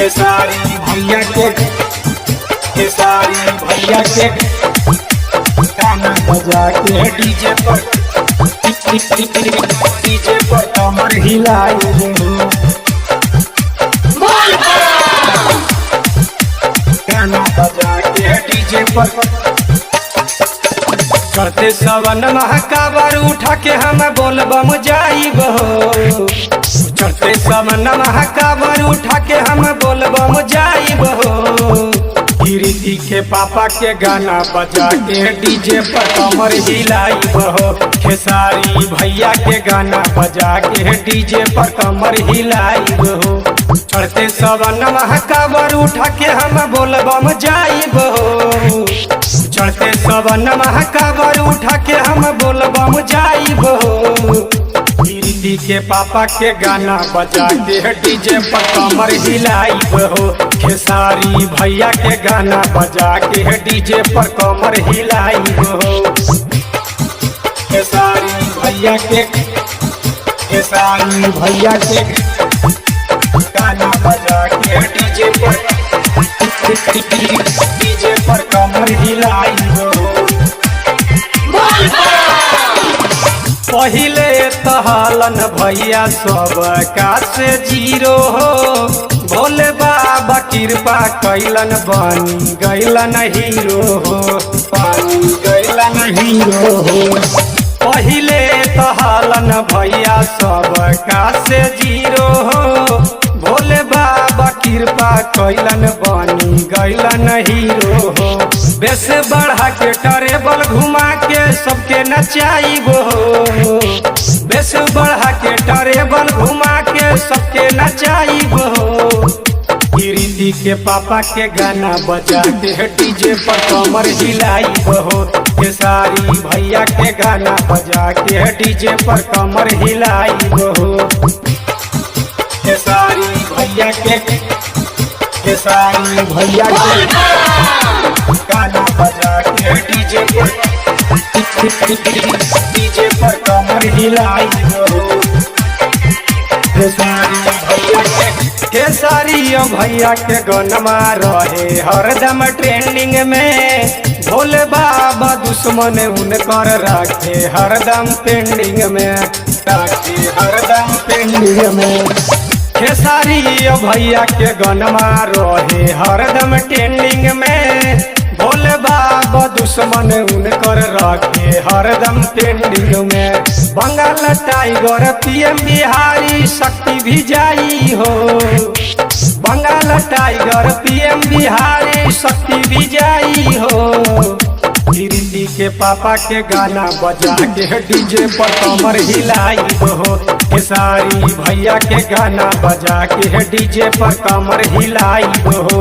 खेसारी भैया के गाना बजा के डीजे पर कमर हिलाई गाना बजा के डीजे पर करते सवन महाकाबर उठा के हम बोलबम जाइब हो। चढ़ते सवन महाकाबर उठा के हम बोलबम जाइब हो। गिरिजी के पापा के गाना बजा के डीजे पर कमर हिलाइब हो। खेसारी भैया के गाना बजा के डीजे पर कमर हिलाइब हो। चढ़ते सवन महाकाबर उठा के हम बोलबम जाइब हो। चढ़ते सवन महाकाबर उठा के हम बोलबम जाइब हो। गिरिजी के पापा के गाना बजा के डीजे पर कमर हिलाइब हो। खेसारी भैया के गाना बजा के डीजे पर कमर हिलाइब हो। खेसारी भैया के गाना बजा के डीजे पर कमर हिलाइब हो। पहिले तहलन भैया सब का से जीरो हो। भोले बाबा कृपा कैलन बनी गैलन हीरो हो। पहिले तहलन भैया सब का से जीरो हो। भोले बाबा कृपा कैलन बनी गैलन हीरो हो। बेस बढ़ा के टेबल घुमा के सबके नचाइब हो। बेस बढ़ा के टेबल घुमा के सबके नचाइब हो। गिरिजी के पापा के गाना बजा के डीजे पर कमर हिलाइब हो। खेसारी भैया के गाना बजा के डीजे पर कमर हिलाइब हो। खेसारी भैया के गाना बजा के डीजे पर कमर हिलाइब हो। खेसारी भैया के गनमा रहे हरदम ट्रेंडिंग में। भोले बाबा दुश्मन उनकर रखे हरदम पेंडिंग में। खेसारी भैया के गनमा रहे हरदम ट्रेंडिंग में। भोले बाबा दुश्मन उनकर रखे हरदम पेंडिंग में। बंगाल टाइगर पीएम बिहारी शक्ति भी जाई हो। बंगाल टाइगर पीएम बिहारी शक्ति भी जाई हो। गिरिजी के पापा के गाना बजा के डीजे पर कमर हिलाइब हो। खेसारी भैया के गाना बजा के डीजे पर कमर हिलाइब हो।